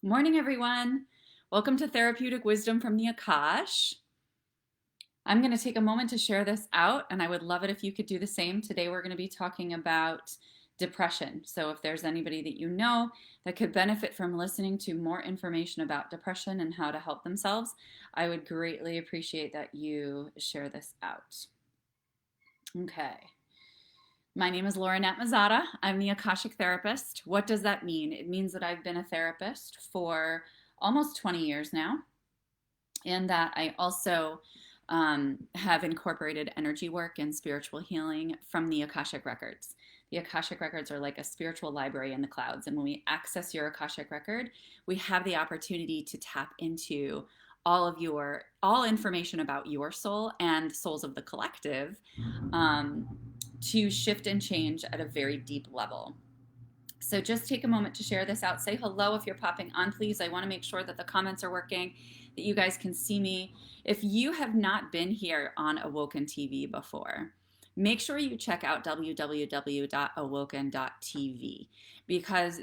Morning, everyone. Welcome to Therapeutic Wisdom from the AKASH. I'm going to take a moment to share this out, and I would love it if you could do the same. Today, we're going to be talking about depression. So if there's anybody that you know that could benefit from listening to more information about depression and how to help themselves, I would greatly appreciate that you share this out. Okay. My name is Knapp Mazzotta. I'm the Akashic therapist. What does that mean? It means that I've been a therapist for almost 20 years now, and that I also have incorporated energy work and spiritual healing from the Akashic Records. The Akashic Records are like a spiritual library in the clouds, and when we access your Akashic Record, we have the opportunity to tap into all information about your soul and souls of the collective, to shift and change at a very deep level. So just take a moment to share this out. Say hello if you're popping on, please. I want to make sure that the comments are working, that you guys can see me. If you have not been here on Awoken TV before, make sure you check out www.awoken.tv, because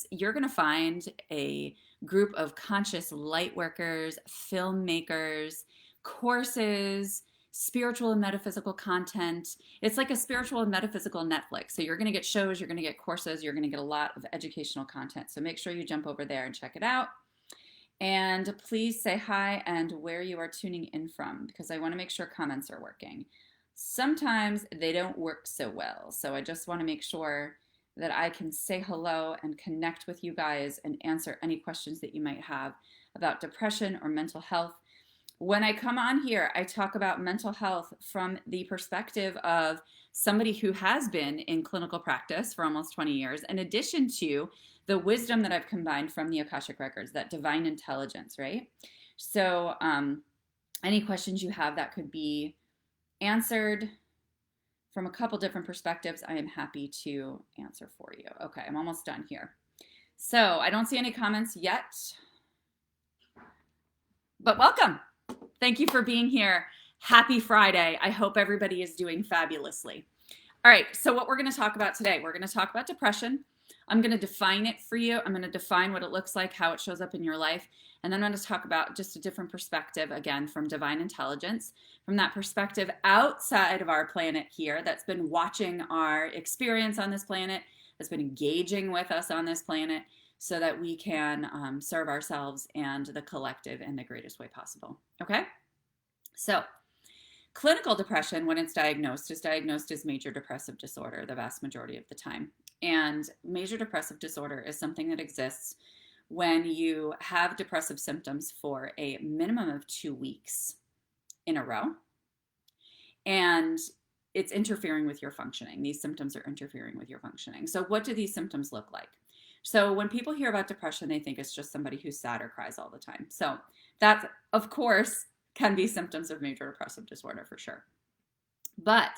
you're going to find a group of conscious light workers, filmmakers, courses, spiritual and metaphysical content. It's like a spiritual and metaphysical Netflix. So you're going to get shows, you're going to get courses, you're going to get a lot of educational content. So make sure you jump over there and check it out. And please say hi and where you are tuning in from, because I want to make sure comments are working. Sometimes they don't work so well. So I just want to make sure that I can say hello and connect with you guys and answer any questions that you might have about depression or mental health. When I come on here, I talk about mental health from the perspective of somebody who has been in clinical practice for almost 20 years, in addition to the wisdom that I've combined from the Akashic Records, that divine intelligence, right? So any questions you have that could be answered from a couple different perspectives, I am happy to answer for you. Okay, I'm almost done here. So I don't see any comments yet, but welcome. Thank you for being here. Happy Friday. I hope everybody is doing fabulously. All right, so what we're going to talk about today, we're going to talk about depression. I'm going to define it for you. I'm going to define what it looks like, how it shows up in your life. And then I'm going to talk about just a different perspective, again, from divine intelligence, from that perspective outside of our planet here that's been watching our experience on this planet, that's been engaging with us on this planet, so that we can serve ourselves and the collective in the greatest way possible. Okay? So, clinical depression, when it's diagnosed, is diagnosed as major depressive disorder the vast majority of the time. And major depressive disorder is something that exists when you have depressive symptoms for a minimum of 2 weeks in a row, and it's interfering with your functioning. These symptoms are interfering with your functioning. So what do these symptoms look like? So when people hear about depression, they think it's just somebody who's sad or cries all the time. So that, of course, can be symptoms of major depressive disorder for sure. But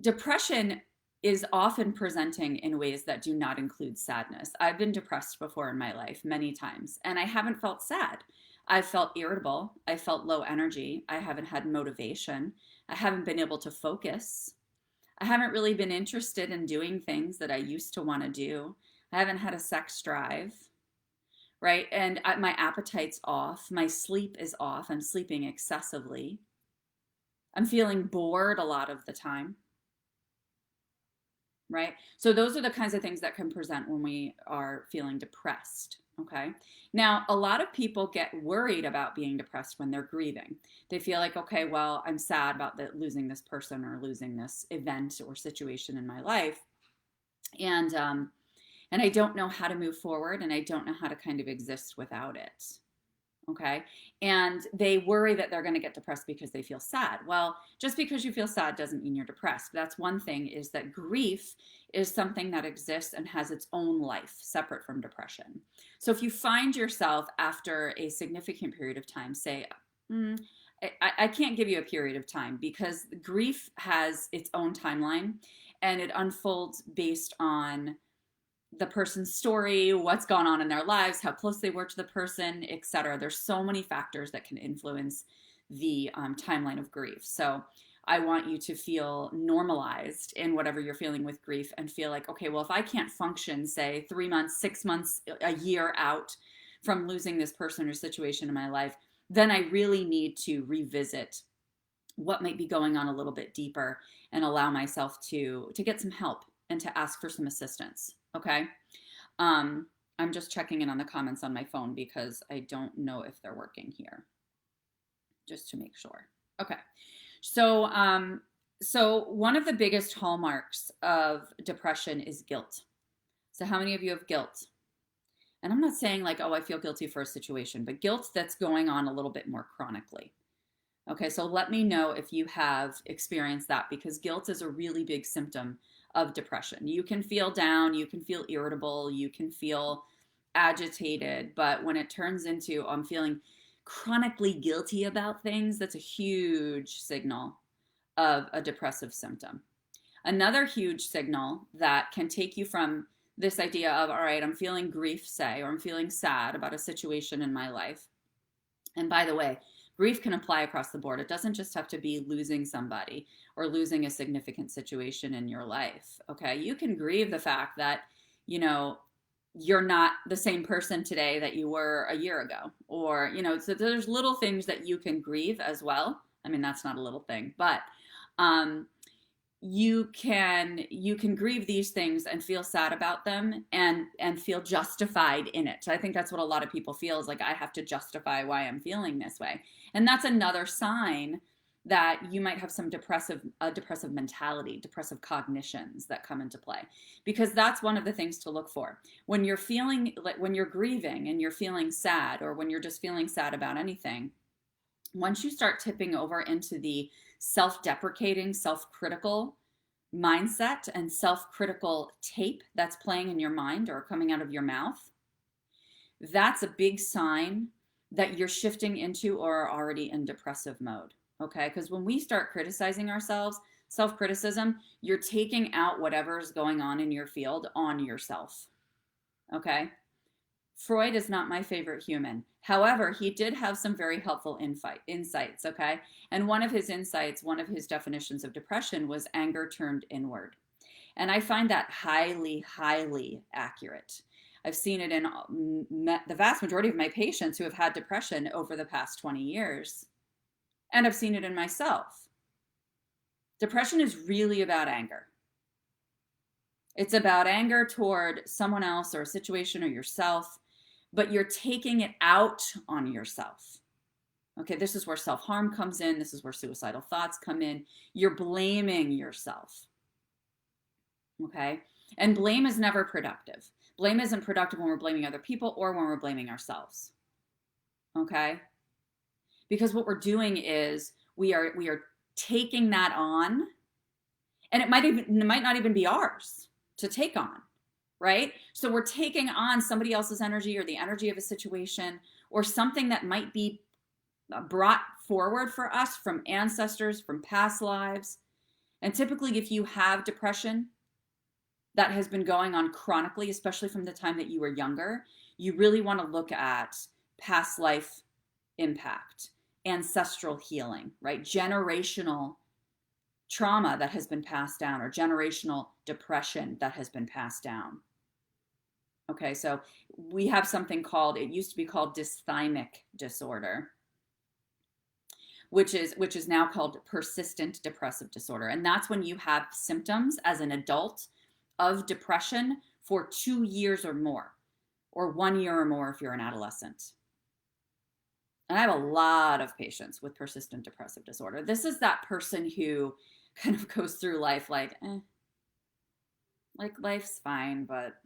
depression is often presenting in ways that do not include sadness. I've been depressed before in my life many times, and I haven't felt sad. I've felt irritable. I felt low energy. I haven't had motivation. I haven't been able to focus. I haven't really been interested in doing things that I used to want to do. I haven't had a sex drive, right? And my appetite's off. My sleep is off. I'm sleeping excessively. I'm feeling bored a lot of the time, right? So those are the kinds of things that can present when we are feeling depressed. Okay. Now, a lot of people get worried about being depressed when they're grieving. They feel like, okay, well, I'm sad about losing this person or losing this event or situation in my life. And I don't know how to move forward, and I don't know how to kind of exist without it. Okay. And they worry that they're going to get depressed because they feel sad. Well, just because you feel sad doesn't mean you're depressed. That's one thing, is that grief is something that exists and has its own life separate from depression. So if you find yourself after a significant period of time, say, I can't give you a period of time, because grief has its own timeline and it unfolds based on the person's story, what's gone on in their lives, how close they were to the person, etc. There's so many factors that can influence the timeline of grief. So I want you to feel normalized in whatever you're feeling with grief and feel like, okay, well, if I can't function, say 3 months, 6 months, a year out from losing this person or situation in my life, then I really need to revisit what might be going on a little bit deeper and allow myself to get some help and to ask for some assistance. Okay. Um, I'm just checking in on the comments on my phone because I don't know if they're working here, just to make sure. Okay. So, so one of the biggest hallmarks of depression is guilt. So how many of you have guilt? And I'm not saying like, oh, I feel guilty for a situation, but guilt that's going on a little bit more chronically. Okay, so let me know if you have experienced that, because guilt is a really big symptom of depression. You can feel down, you can feel irritable, you can feel agitated, but when it turns into I'm feeling chronically guilty about things, that's a huge signal of a depressive symptom. Another huge signal that can take you from this idea of, all right, I'm feeling grief, say, or I'm feeling sad about a situation in my life. And by the way, grief can apply across the board. It doesn't just have to be losing somebody or losing a significant situation in your life. Okay. You can grieve the fact that, you know, you're not the same person today that you were a year ago, or, you know, so there's little things that you can grieve as well. I mean, that's not a little thing, but, you can grieve these things and feel sad about them and feel justified in it. So I think that's what a lot of people feel, is like, I have to justify why I'm feeling this way. And that's another sign that you might have some depressive mentality, depressive cognitions that come into play, because that's one of the things to look for when you're feeling like, when you're grieving and you're feeling sad, or when you're just feeling sad about anything. Once you start tipping over into the self-deprecating, self-critical mindset and self-critical tape that's playing in your mind or coming out of your mouth, that's a big sign that you're shifting into or are already in depressive mode. Okay, because when we start criticizing ourselves, self-criticism, you're taking out whatever's going on in your field on yourself. Okay. Freud is not my favorite human. However, he did have some very helpful insights, okay? And one of his insights, one of his definitions of depression was anger turned inward. And I find that highly, highly accurate. I've seen it in the vast majority of my patients who have had depression over the past 20 years. And I've seen it in myself. Depression is really about anger. It's about anger toward someone else or a situation or yourself, but you're taking it out on yourself. Okay, this is where self-harm comes in. This is where suicidal thoughts come in. You're blaming yourself. Okay, and blame is never productive. Blame isn't productive when we're blaming other people or when we're blaming ourselves. Okay, because what we're doing is we are taking that on, and it might not even be ours to take on. Right? So we're taking on somebody else's energy or the energy of a situation or something that might be brought forward for us from ancestors, from past lives. And typically, if you have depression that has been going on chronically, especially from the time that you were younger, you really want to look at past life impact, ancestral healing, right? Generational trauma that has been passed down, or generational depression that has been passed down. Okay, so we have something called, it used to be called dysthymic disorder, which is now called persistent depressive disorder. And that's when you have symptoms as an adult of depression for 2 years or more, or 1 year or more if you're an adolescent. And I have a lot of patients with persistent depressive disorder. This is that person who kind of goes through life like life's fine, but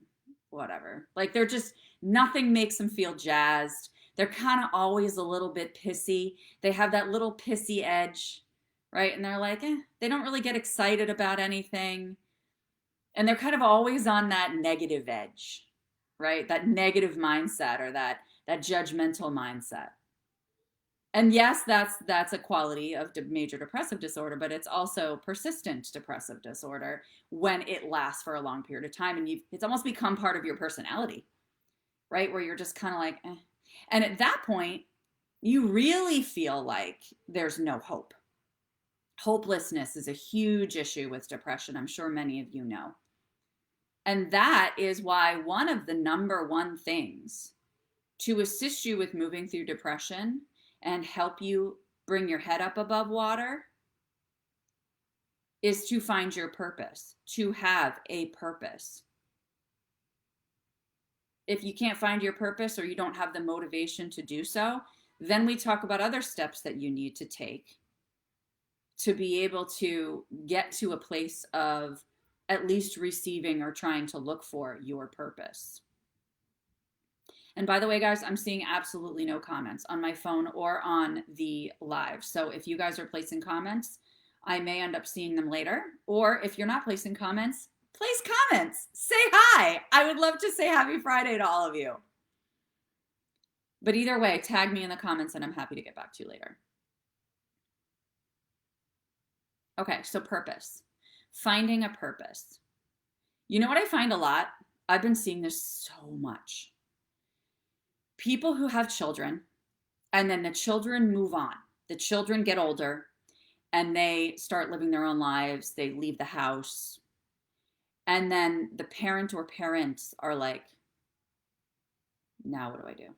whatever. Like, they're just, nothing makes them feel jazzed. They're kind of always a little bit pissy. They have that little pissy edge, right? And they're like, they don't really get excited about anything. And they're kind of always on that negative edge, right? That negative mindset, or that judgmental mindset. And yes, that's a quality of major depressive disorder, but it's also persistent depressive disorder when it lasts for a long period of time, and it's almost become part of your personality, right? Where you're just kind of like, And at that point, you really feel like there's no hope. Hopelessness is a huge issue with depression. I'm sure many of you know. And that is why one of the number one things to assist you with moving through depression and help you bring your head up above water is to find your purpose, to have a purpose. If you can't find your purpose or you don't have the motivation to do so, then we talk about other steps that you need to take to be able to get to a place of at least receiving or trying to look for your purpose. And by the way, guys, I'm seeing absolutely no comments on my phone or on the live. So if you guys are placing comments, I may end up seeing them later. Or if you're not placing comments, place comments. Say hi. I would love to say happy Friday to all of you. But either way, tag me in the comments and I'm happy to get back to you later. Okay, so purpose. Finding a purpose. You know what I find a lot? I've been seeing this so much. People who have children, and then the children move on. The children get older, and they start living their own lives. They leave the house. And then the parent or parents are like, now what do I do?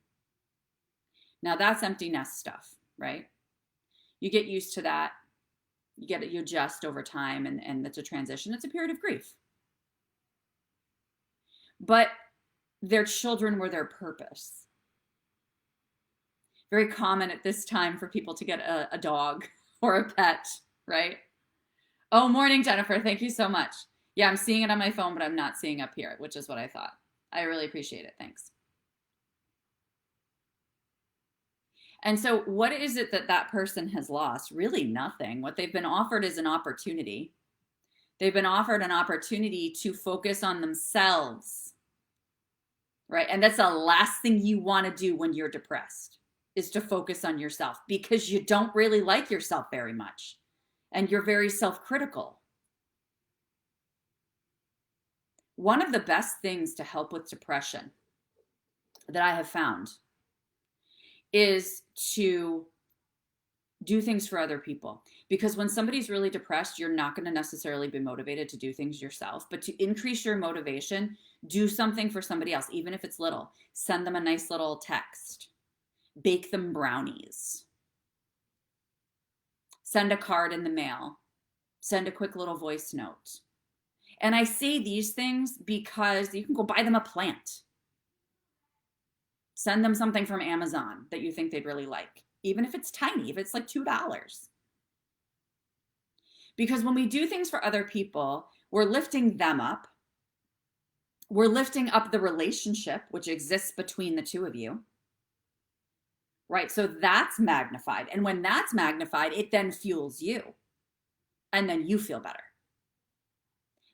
Now that's empty nest stuff, right? You get used to that. You adjust over time, and it's a transition. It's a period of grief. But their children were their purpose. Very common at this time for people to get a dog or a pet, right? Oh, morning, Jennifer. Thank you so much. Yeah, I'm seeing it on my phone, but I'm not seeing up here, which is what I thought. I really appreciate it. Thanks. And so what is it that that person has lost? Really nothing. What they've been offered is an opportunity. They've been offered an opportunity to focus on themselves, right? And that's the last thing you want to do when you're depressed, is to focus on yourself, because you don't really like yourself very much and you're very self-critical. One of the best things to help with depression that I have found is to do things for other people. Because when somebody's really depressed, you're not going to necessarily be motivated to do things yourself, but to increase your motivation, do something for somebody else, even if it's little. Send them a nice little text. Bake them brownies. Send a card in the mail. Send a quick little voice note. And I say these things because you can go buy them a plant. Send them something from Amazon that you think they'd really like, even if it's tiny, if it's like $2. Because when we do things for other people, we're lifting them up. We're lifting up the relationship which exists between the two of you, right? So that's magnified. And when that's magnified, it then fuels you. And then you feel better.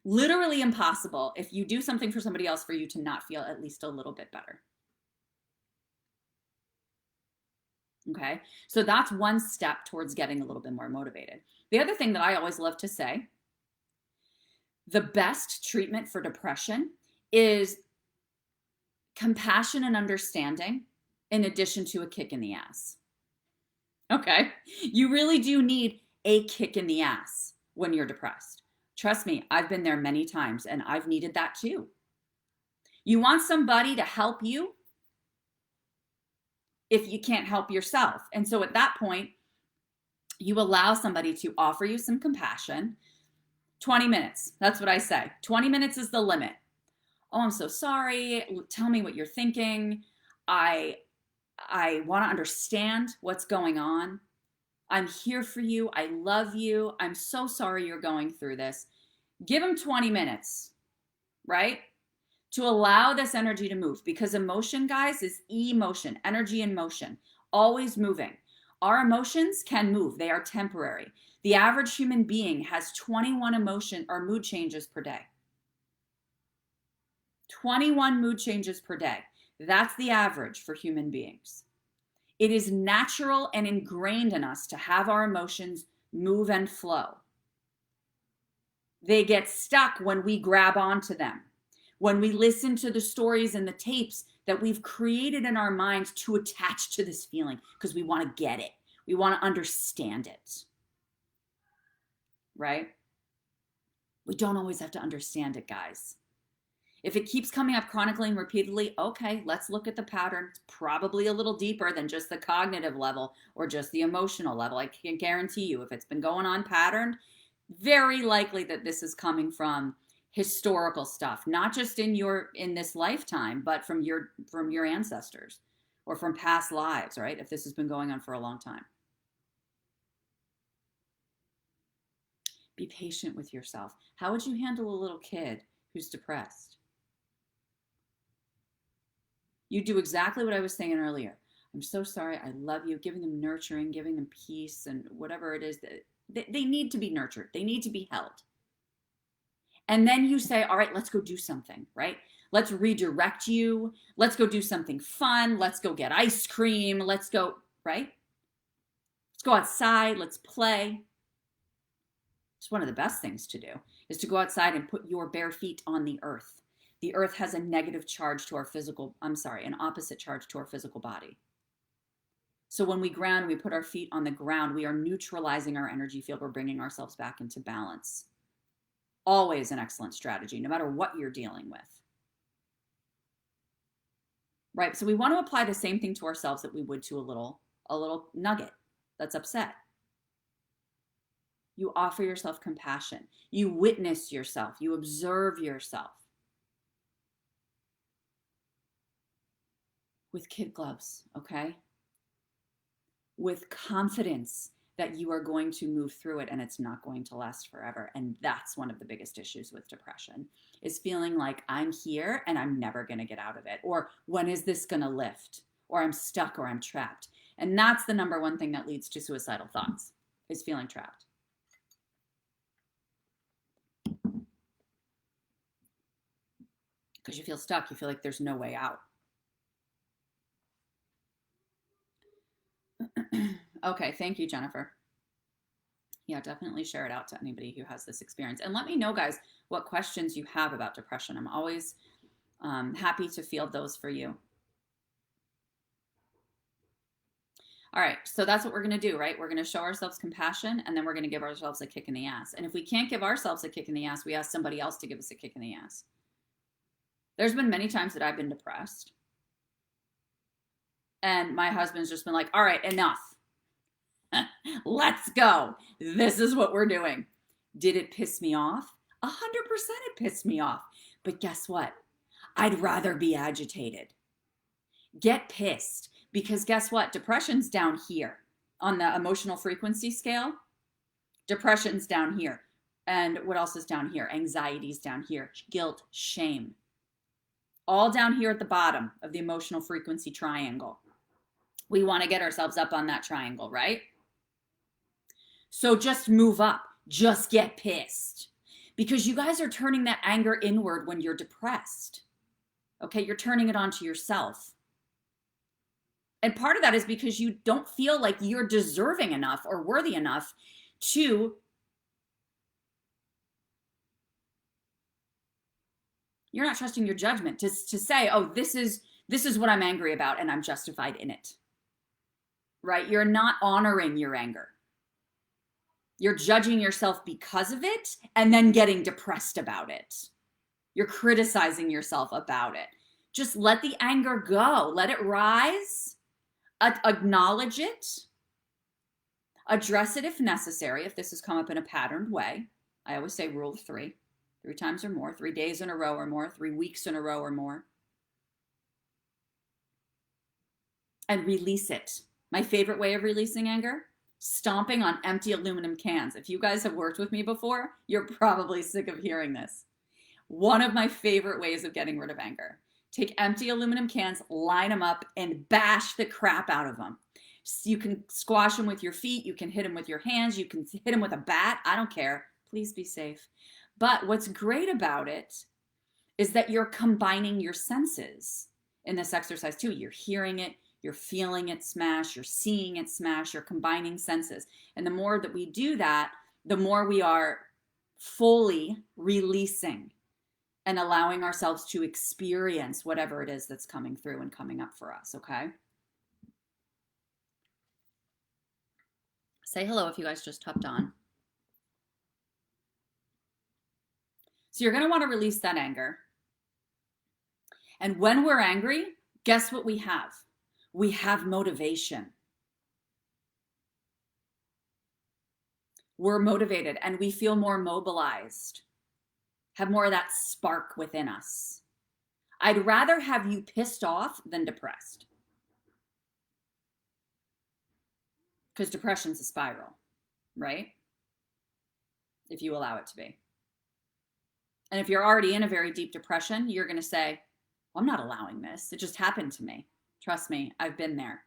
Literally impossible if you do something for somebody else for you to not feel at least a little bit better. Okay, so that's one step towards getting a little bit more motivated. The other thing that I always love to say, the best treatment for depression is compassion and understanding in addition to a kick in the ass. Okay, you really do need a kick in the ass when you're depressed. Trust me, I've been there many times and I've needed that too. You want somebody to help you if you can't help yourself. And so at that point, you allow somebody to offer you some compassion. 20 minutes, that's what I say. 20 minutes is the limit. Oh, I'm so sorry. Tell me what you're thinking. I want to understand what's going on. I'm here for you. I love you. I'm so sorry you're going through this. Give them 20 minutes, right? To allow this energy to move, because emotion, guys, is emotion, energy in motion, always moving. Our emotions can move. They are temporary. The average human being has 21 emotion or mood changes per day. 21 mood changes per day. That's the average for human beings. It is natural and ingrained in us to have our emotions move and flow. They get stuck when we grab onto them. When we listen to the stories and the tapes that we've created in our minds to attach to this feeling, because we want to get it. We want to understand it. right? We don't always have to understand it, guys. If it keeps coming up chronically and repeatedly, okay, let's look at the pattern. It's probably a little deeper than just the cognitive level or just the emotional level. I can guarantee you, if it's been going on patterned, very likely that this is coming from historical stuff, not just in this lifetime, but from your ancestors or from past lives, right? If this has been going on for a long time. Be patient with yourself. How would you handle a little kid who's depressed? You do exactly what I was saying earlier. I'm so sorry. I love you. Giving them nurturing, giving them peace, and whatever it is that they need to be nurtured. They need to be held. And then you say, all right, let's go do something, right? Let's redirect you. Let's go do something fun. Let's go get ice cream. Let's go, right? Let's go outside. Let's play. It's one of the best things to do is to go outside and put your bare feet on the earth. The earth has a negative charge to our an opposite charge to our physical body. So when we ground, we put our feet on the ground, we are neutralizing our energy field. We're bringing ourselves back into balance. Always an excellent strategy, no matter what you're dealing with. Right? So we want to apply the same thing to ourselves that we would to a little nugget that's upset. You offer yourself compassion. You witness yourself. You observe yourself. With kid gloves, okay? With confidence that you are going to move through it and it's not going to last forever. And that's one of the biggest issues with depression, is feeling like I'm here and I'm never going to get out of it. Or when is this going to lift? Or I'm stuck or I'm trapped. And that's the number one thing that leads to suicidal thoughts, is feeling trapped. Because you feel stuck. You feel like there's no way out. Okay, thank you, Jennifer. Yeah, definitely share it out to anybody who has this experience. And let me know, guys, what questions you have about depression. I'm always happy to field those for you. All right, so that's what we're going to do, right? We're going to show ourselves compassion, and then we're going to give ourselves a kick in the ass. And if we can't give ourselves a kick in the ass, we ask somebody else to give us a kick in the ass. There's been many times that I've been depressed, and my husband's just been like, all right, enough. Let's go. This is what we're doing. Did it piss me off? 100% it pissed me off. But guess what? I'd rather be agitated. Get pissed. Because guess what? Depression's down here on the emotional frequency scale. Depression's down here. And what else is down here? Anxiety's down here. Guilt, shame. All down here at the bottom of the emotional frequency triangle. We want to get ourselves up on that triangle, right? So just move up. Just get pissed. Because you guys are turning that anger inward when you're depressed. Okay, you're turning it onto yourself. And part of that is because you don't feel like you're deserving enough or worthy enough to you're not trusting your judgment to say, oh, this is what I'm angry about and I'm justified in it. Right? You're not honoring your anger. You're judging yourself because of it and then getting depressed about it. You're criticizing yourself about it. Just let the anger go. Let it rise. Acknowledge it. Address it if necessary, if this has come up in a patterned way. I always say rule of 3. 3 times or more, 3 days in a row or more, 3 weeks in a row or more. And release it. My favorite way of releasing anger? Stomping on empty aluminum cans. If you guys have worked with me before, you're probably sick of hearing this. One of my favorite ways of getting rid of anger. Take empty aluminum cans, line them up, and bash the crap out of them. You can squash them with your feet. You can hit them with your hands. You can hit them with a bat. I don't care. Please be safe. But what's great about it is that you're combining your senses in this exercise too. You're hearing it. You're feeling it smash, you're seeing it smash, you're combining senses. And the more that we do that, the more we are fully releasing and allowing ourselves to experience whatever it is that's coming through and coming up for us, okay? Say hello if you guys just hopped on. So you're going to want to release that anger. And when we're angry, guess what we have? We have motivation. We're motivated and we feel more mobilized, have more of that spark within us. I'd rather have you pissed off than depressed. Because depression's a spiral, right? If you allow it to be. And if you're already in a very deep depression, you're going to say, well, I'm not allowing this. It just happened to me. Trust me, I've been there.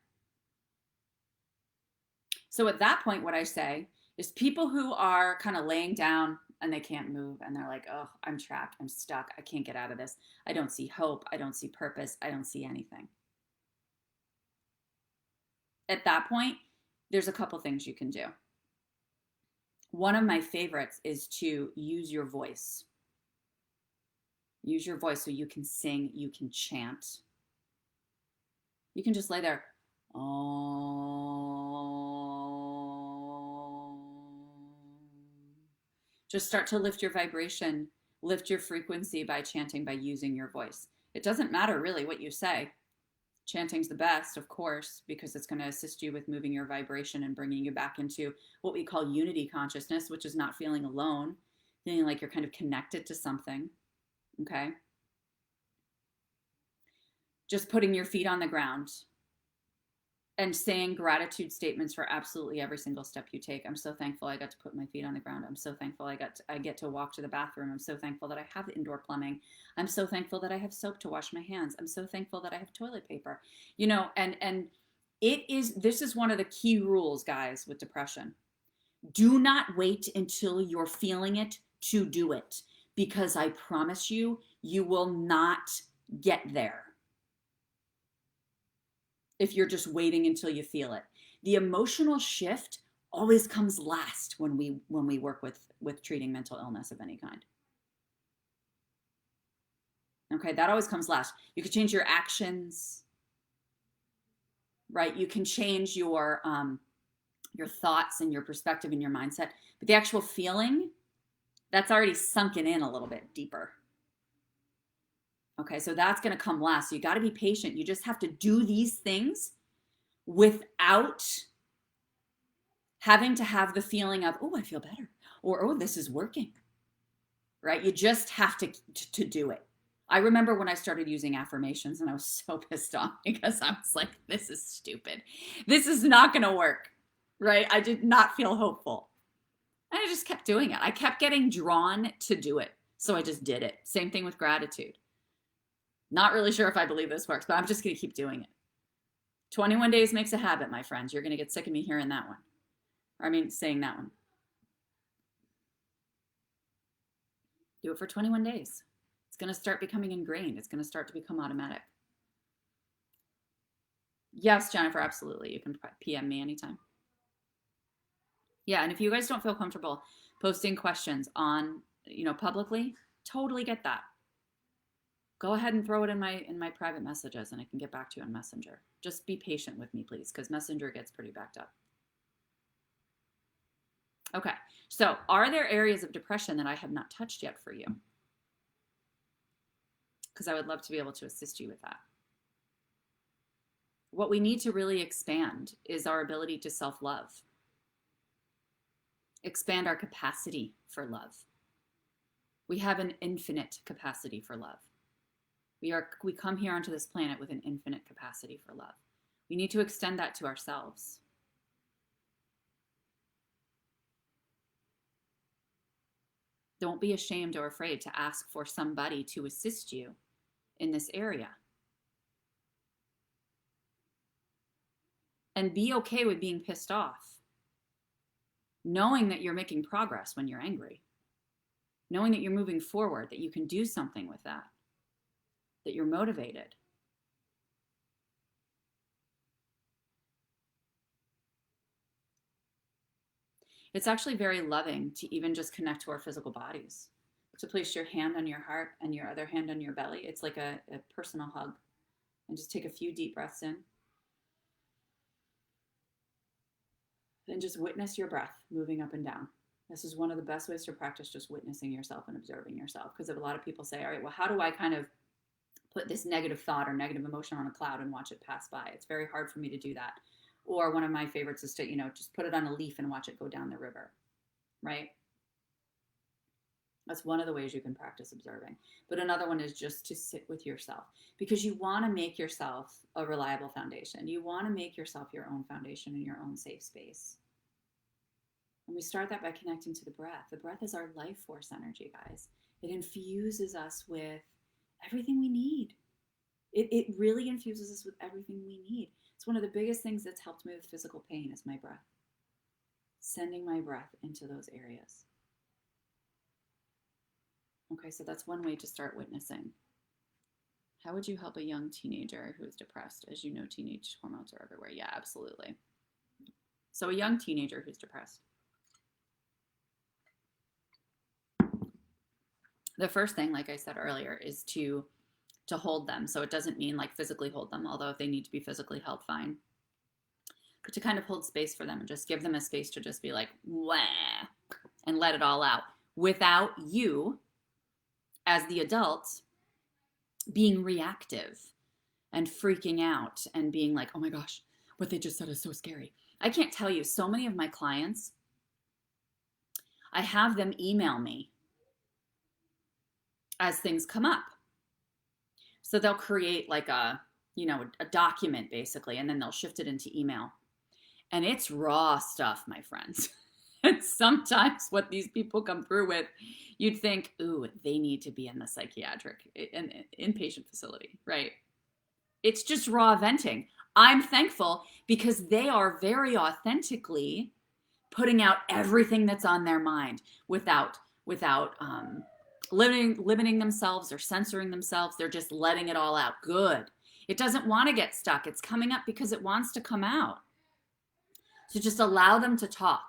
So at that point, what I say is people who are kind of laying down and they can't move and they're like, oh, I'm trapped. I'm stuck. I can't get out of this. I don't see hope. I don't see purpose. I don't see anything. At that point, there's a couple things you can do. One of my favorites is to use your voice. Use your voice so you can sing, you can chant. You can just lay there. Oh. Just start to lift your vibration, lift your frequency by chanting, by using your voice. It doesn't matter really what you say. Chanting's the best, of course, because it's going to assist you with moving your vibration and bringing you back into what we call unity consciousness, which is not feeling alone, feeling like you're kind of connected to something. Okay? Just putting your feet on the ground and saying gratitude statements for absolutely every single step you take. I'm so thankful I got to put my feet on the ground. I'm so thankful I get to walk to the bathroom. I'm so thankful that I have indoor plumbing. I'm so thankful that I have soap to wash my hands. I'm so thankful that I have toilet paper. You know, and this is one of the key rules, guys, with depression. Do not wait until you're feeling it to do it, because I promise you, you will not get there if you're just waiting until you feel it. The emotional shift always comes last when we work with treating mental illness of any kind. Okay, that always comes last. You can change your actions, right? You can change your thoughts and your perspective and your mindset, but the actual feeling, that's already sunken in a little bit deeper. Okay, so that's going to come last. So you got to be patient. You just have to do these things without having to have the feeling of, oh, I feel better, or, oh, this is working, right? You just have to do it. I remember when I started using affirmations and I was so pissed off because I was like, this is stupid. This is not going to work, right? I did not feel hopeful. And I just kept doing it. I kept getting drawn to do it. So I just did it. Same thing with gratitude. Not really sure if I believe this works, but I'm just going to keep doing it. 21 days makes a habit, my friends. You're going to get sick of me hearing that one. Saying that one. Do it for 21 days. It's going to start becoming ingrained. It's going to start to become automatic. Yes, Jennifer, absolutely. You can PM me anytime. Yeah, and if you guys don't feel comfortable posting questions on, publicly, totally get that. Go ahead and throw it in my private messages and I can get back to you on Messenger. Just be patient with me, please, because Messenger gets pretty backed up. Okay, so are there areas of depression that I have not touched yet for you? Because I would love to be able to assist you with that. What we need to really expand is our ability to self-love. Expand our capacity for love. We have an infinite capacity for love. We come here onto this planet with an infinite capacity for love. We need to extend that to ourselves. Don't be ashamed or afraid to ask for somebody to assist you in this area. And be okay with being pissed off. Knowing that you're making progress when you're angry. Knowing that you're moving forward, that you can do something with that. That you're motivated. It's actually very loving to even just connect to our physical bodies. To place your hand on your heart and your other hand on your belly. It's like a personal hug. And just take a few deep breaths in. Then just witness your breath moving up and down. This is one of the best ways to practice just witnessing yourself and observing yourself. Because a lot of people say, all right, well, how do I kind of put this negative thought or negative emotion on a cloud and watch it pass by? It's very hard for me to do that. Or one of my favorites is to, just put it on a leaf and watch it go down the river, right? That's one of the ways you can practice observing. But another one is just to sit with yourself, because you want to make yourself a reliable foundation. You want to make yourself your own foundation in your own safe space. And we start that by connecting to the breath. The breath is our life force energy, guys. It infuses us with everything we need. It really infuses us with everything we need. It's one of the biggest things that's helped me with physical pain is my breath. Sending my breath into those areas. Okay, so that's one way to start witnessing. How would you help a young teenager who is depressed? As you know, teenage hormones are everywhere. Yeah, absolutely. So a young teenager who's depressed. The first thing, like I said earlier, is to hold them. So it doesn't mean like physically hold them, although if they need to be physically held, fine. But to kind of hold space for them and just give them a space to just be like, wah, and let it all out without you, as the adult, being reactive and freaking out and being like, oh my gosh, what they just said is so scary. I can't tell you, so many of my clients, I have them email me as things come up. So they'll create like a document basically, and then they'll shift it into email. And it's raw stuff, my friends. And sometimes what these people come through with, you'd think, ooh, they need to be in the psychiatric inpatient facility, right? It's just raw venting. I'm thankful because they are very authentically putting out everything that's on their mind without limiting themselves or censoring themselves. They're just letting it all out. Good. It doesn't want to get stuck. It's coming up because it wants to come out. So just allow them to talk.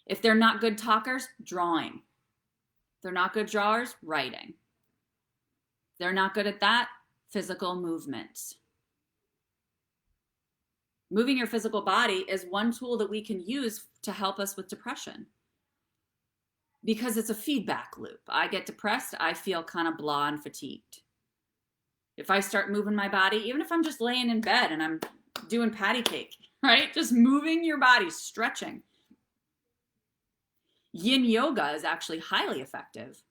If they're not good talkers, drawing. If they're not good drawers, writing. If they're not good at that, physical movement. Moving your physical body is one tool that we can use to help us with depression, because it's a feedback loop. I get depressed, I feel kind of blah and fatigued. If I start moving my body, even if I'm just laying in bed and I'm doing patty cake, right? Just moving your body, stretching. Yin yoga is actually highly effective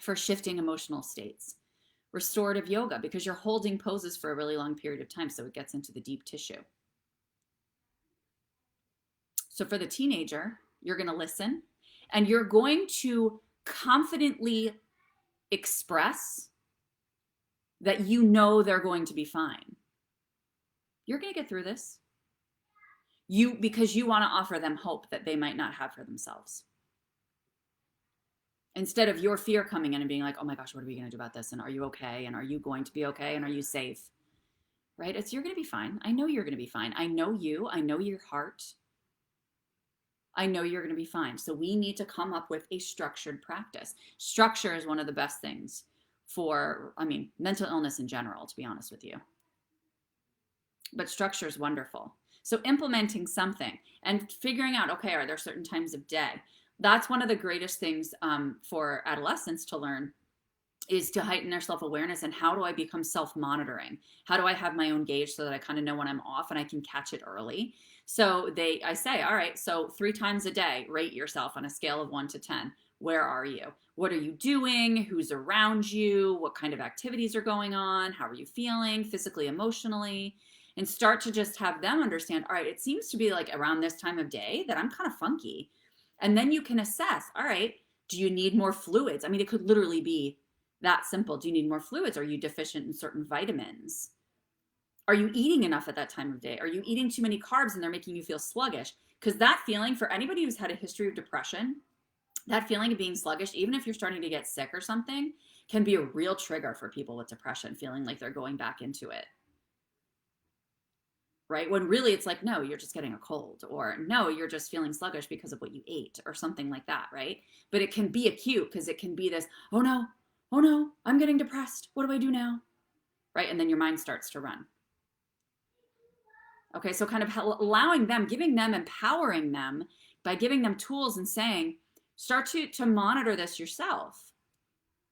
for shifting emotional states. Restorative yoga, because you're holding poses for a really long period of time, so it gets into the deep tissue. So for the teenager, you're going to listen, and you're going to confidently express that you know they're going to be fine. You're going to get through this. Because you want to offer them hope that they might not have for themselves. Instead of your fear coming in and being like, oh my gosh, what are we going to do about this? And are you okay? And are you going to be okay? And are you safe? Right? You're going to be fine. I know you're going to be fine. I know you. I know your heart. I know you're going to be fine. So we need to come up with a structured practice. Structure is one of the best things for, mental illness in general, to be honest with you. But structure is wonderful. So implementing something and figuring out, okay, are there certain times of day? That's one of the greatest things for adolescents to learn, is to heighten their self-awareness. And how do I become self-monitoring? How do I have my own gauge so that I kind of know when I'm off and I can catch it early? So I say, all right, so 3 times a day, rate yourself on a scale of 1 to 10. Where are you? What are you doing? Who's around you? What kind of activities are going on? How are you feeling physically, emotionally? And start to just have them understand, all right, it seems to be like around this time of day that I'm kind of funky. And then you can assess, all right, do you need more fluids? It could literally be that simple. Do you need more fluids? Are you deficient in certain vitamins? Are you eating enough at that time of day? Are you eating too many carbs and they're making you feel sluggish? Because that feeling, for anybody who's had a history of depression, that feeling of being sluggish, even if you're starting to get sick or something, can be a real trigger for people with depression, feeling like they're going back into it. Right? When really it's like, no, you're just getting a cold, or no, you're just feeling sluggish because of what you ate or something like that, right? But it can be acute because it can be this, oh no, I'm getting depressed. What do I do now? Right? And then your mind starts to run. Okay, so kind of allowing them, giving them, empowering them by giving them tools and saying, start to monitor this yourself.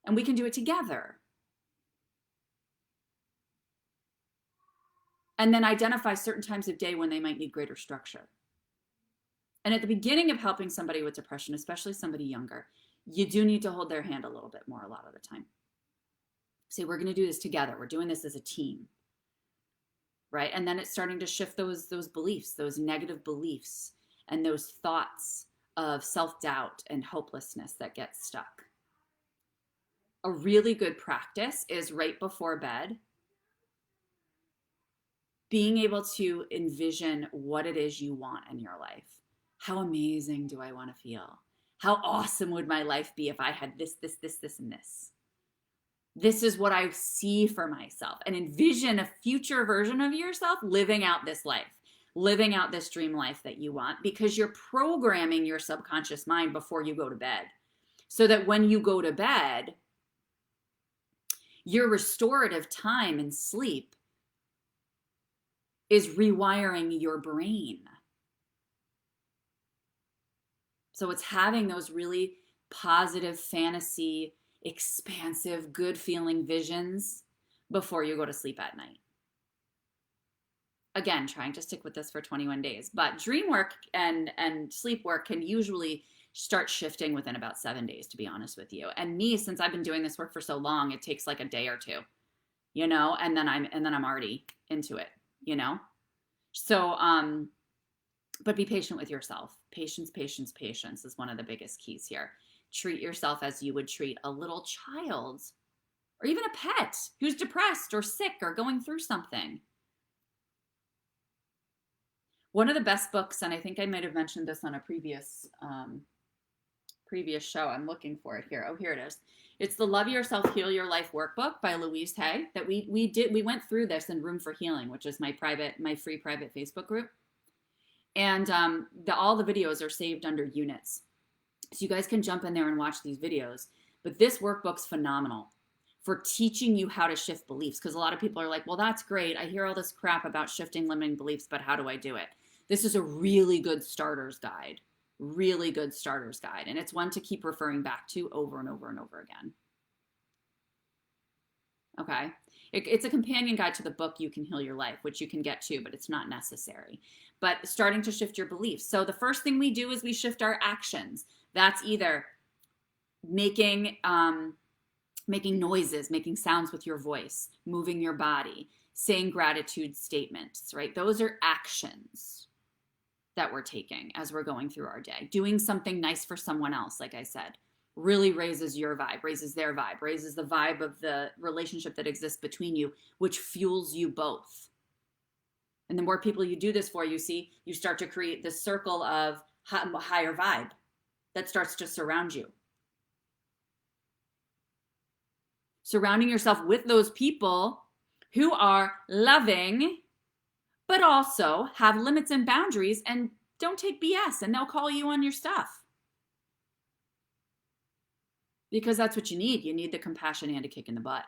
And we can do it together. And then identify certain times of day when they might need greater structure. And at the beginning of helping somebody with depression, especially somebody younger, you do need to hold their hand a little bit more a lot of the time. Say, we're going to do this together. We're doing this as a team. Right? And then it's starting to shift those beliefs, those negative beliefs, and those thoughts of self-doubt and hopelessness that get stuck. A really good practice is right before bed, being able to envision what it is you want in your life. How amazing do I want to feel? How awesome would my life be if I had this, this, this, this, and this? This is what I see for myself. And envision a future version of yourself living out this life, living out this dream life that you want, because you're programming your subconscious mind before you go to bed. So that when you go to bed, your restorative time and sleep is rewiring your brain. So it's having those really positive fantasy, expansive, good feeling visions before you go to sleep at night. Again, trying to stick with this for 21 days, but dream work and sleep work can usually start shifting within about 7 days, to be honest with you. And me, since I've been doing this work for so long, it takes like a day or two, you know, and then I'm already into it, you know? So, but be patient with yourself. Patience, patience, patience is one of the biggest keys here. Treat yourself as you would treat a little child or even a pet who's depressed or sick or going through something. One of the best books, and I think I might have mentioned this on a previous show. I'm looking for it here. Oh, here it is. It's the Love Yourself, Heal Your Life workbook by Louise Hay that we went through this in Room for Healing, which is my free private Facebook group. And all the videos are saved under units. So you guys can jump in there and watch these videos. But this workbook's phenomenal for teaching you how to shift beliefs. Because a lot of people are like, well, that's great. I hear all this crap about shifting limiting beliefs, but how do I do it? This is a really good starter's guide. Really good starter's guide. And it's one to keep referring back to over and over and over again. Okay. It's a companion guide to the book You Can Heal Your Life, which you can get to, but it's not necessary. But starting to shift your beliefs. So the first thing we do is we shift our actions. That's either making noises, making sounds with your voice, moving your body, saying gratitude statements, right? Those are actions that we're taking as we're going through our day. Doing something nice for someone else, like I said, really raises your vibe, raises their vibe, raises the vibe of the relationship that exists between you, which fuels you both. And the more people you do this for, you start to create this circle of higher vibe that starts to surround you. Surrounding yourself with those people who are loving, but also have limits and boundaries and don't take BS, and they'll call you on your stuff. Because that's what you need. You need the compassion and a kick in the butt.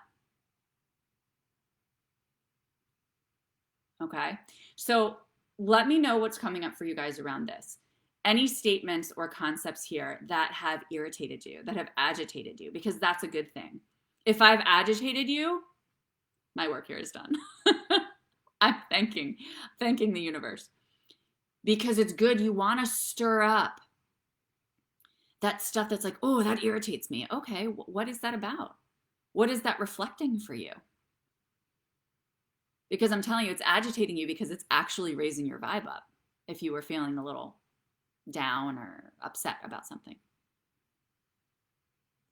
Okay? So let me know what's coming up for you guys around this. Any statements or concepts here that have irritated you, that have agitated you, because that's a good thing. If I've agitated you, my work here is done. I'm thanking the universe. Because it's good. You want to stir up that stuff that's like, oh, that irritates me. Okay, what is that about? What is that reflecting for you? Because I'm telling you, it's agitating you because it's actually raising your vibe up if you were feeling a little down or upset about something.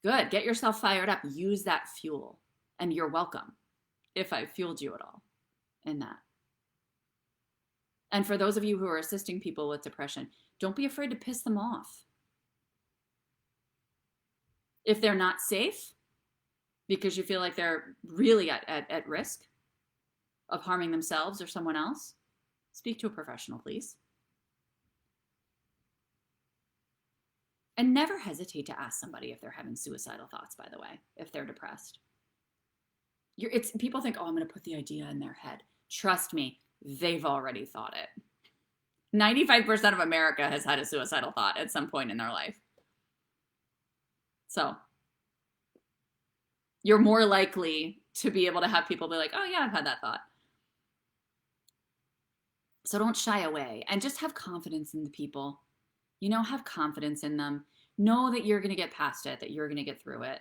Good. Get yourself fired up. Use that fuel. And you're welcome if I fueled you at all in that. And for those of you who are assisting people with depression, don't be afraid to piss them off. If they're not safe, because you feel like they're really at risk of harming themselves or someone else, speak to a professional, please. And never hesitate to ask somebody if they're having suicidal thoughts, by the way, if they're depressed. People think, oh, I'm going to put the idea in their head. Trust me, they've already thought it. 95% of America has had a suicidal thought at some point in their life. So you're more likely to be able to have people be like, oh yeah, I've had that thought. So don't shy away and just have confidence in the people. You know, have confidence in them. Know that you're going to get past it, that you're going to get through it.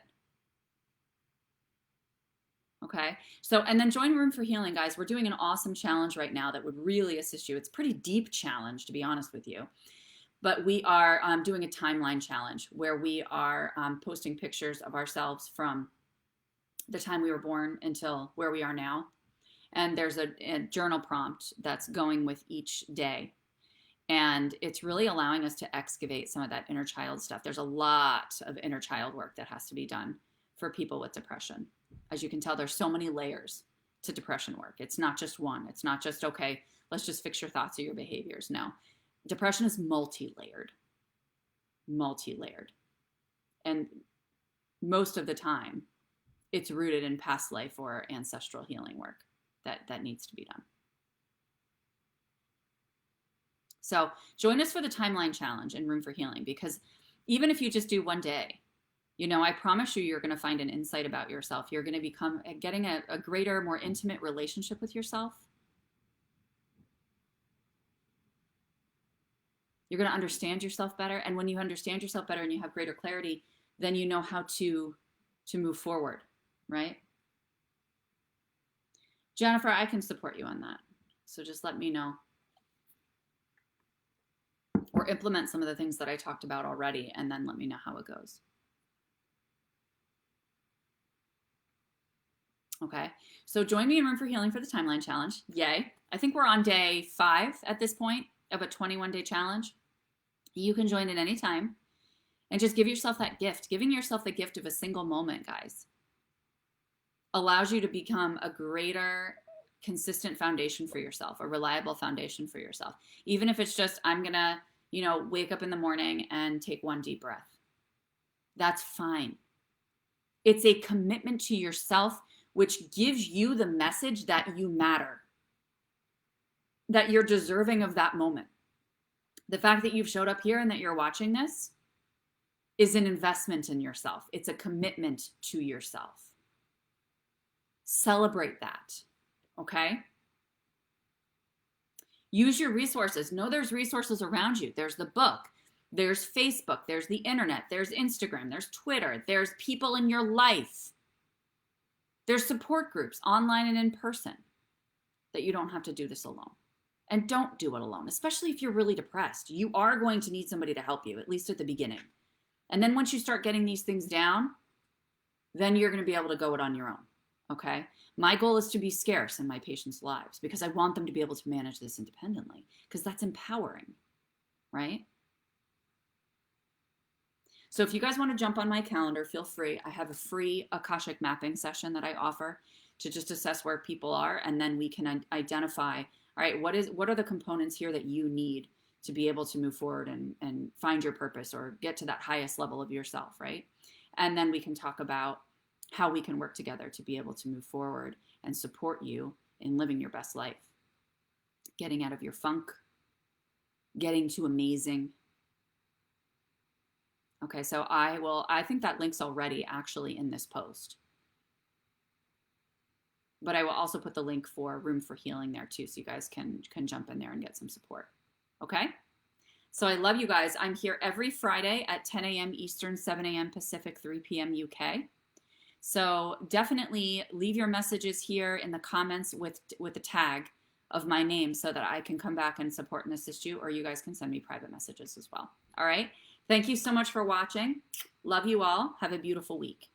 Okay. So, and then join Room for Healing, guys. We're doing an awesome challenge right now that would really assist you. It's a pretty deep challenge, to be honest with you. But we are doing a timeline challenge where we are posting pictures of ourselves from the time we were born until where we are now. And there's a journal prompt that's going with each day. And it's really allowing us to excavate some of that inner child stuff. There's a lot of inner child work that has to be done for people with depression. As you can tell, there's so many layers to depression work. It's not just one. It's not just, okay, let's just fix your thoughts or your behaviors. No, depression is multi-layered. And most of the time, it's rooted in past life or ancestral healing work that needs to be done. So join us for the timeline challenge in Room for Healing, because even if you just do one day, you know, I promise you're going to find an insight about yourself. You're going to become getting a greater, more intimate relationship with yourself. You're going to understand yourself better. And when you understand yourself better and you have greater clarity, then you know how to move forward, right? Jennifer, I can support you on that. So just let me know. Or implement some of the things that I talked about already, and then let me know how it goes. Okay, so join me in Room for Healing for the Timeline Challenge. Yay. I think we're on day 5 at this point of a 21-day challenge. You can join at any time and just give yourself that gift. Giving yourself the gift of a single moment, guys, allows you to become a greater, consistent foundation for yourself, a reliable foundation for yourself. Even if it's just, I'm going to, you know, wake up in the morning and take one deep breath. That's fine. It's a commitment to yourself, which gives you the message that you matter, that you're deserving of that moment. The fact that you've showed up here and that you're watching this is an investment in yourself. It's a commitment to yourself. Celebrate that, okay? Use your resources. Know there's resources around you. There's the book. There's Facebook. There's the internet. There's Instagram. There's Twitter. There's people in your life. There's support groups, online and in person, that you don't have to do this alone. And don't do it alone, especially if you're really depressed. You are going to need somebody to help you, at least at the beginning. And then once you start getting these things down, then you're going to be able to go it on your own, okay? My goal is to be scarce in my patients' lives because I want them to be able to manage this independently, because that's empowering, right? So if you guys want to jump on my calendar, feel free. I have a free Akashic mapping session that I offer to just assess where people are, and then we can identify, all right, what are the components here that you need to be able to move forward and find your purpose or get to that highest level of yourself, right? And then we can talk about how we can work together to be able to move forward and support you in living your best life, getting out of your funk, getting to amazing. Okay, so I think that link's already actually in this post. But I will also put the link for Room for Healing there too, so you guys can jump in there and get some support. Okay? So I love you guys. I'm here every Friday at 10 a.m. Eastern, 7 a.m. Pacific, 3 p.m. UK. So definitely leave your messages here in the comments with the tag of my name so that I can come back and support and assist you, or you guys can send me private messages as well. All right? Thank you so much for watching. Love you all. Have a beautiful week.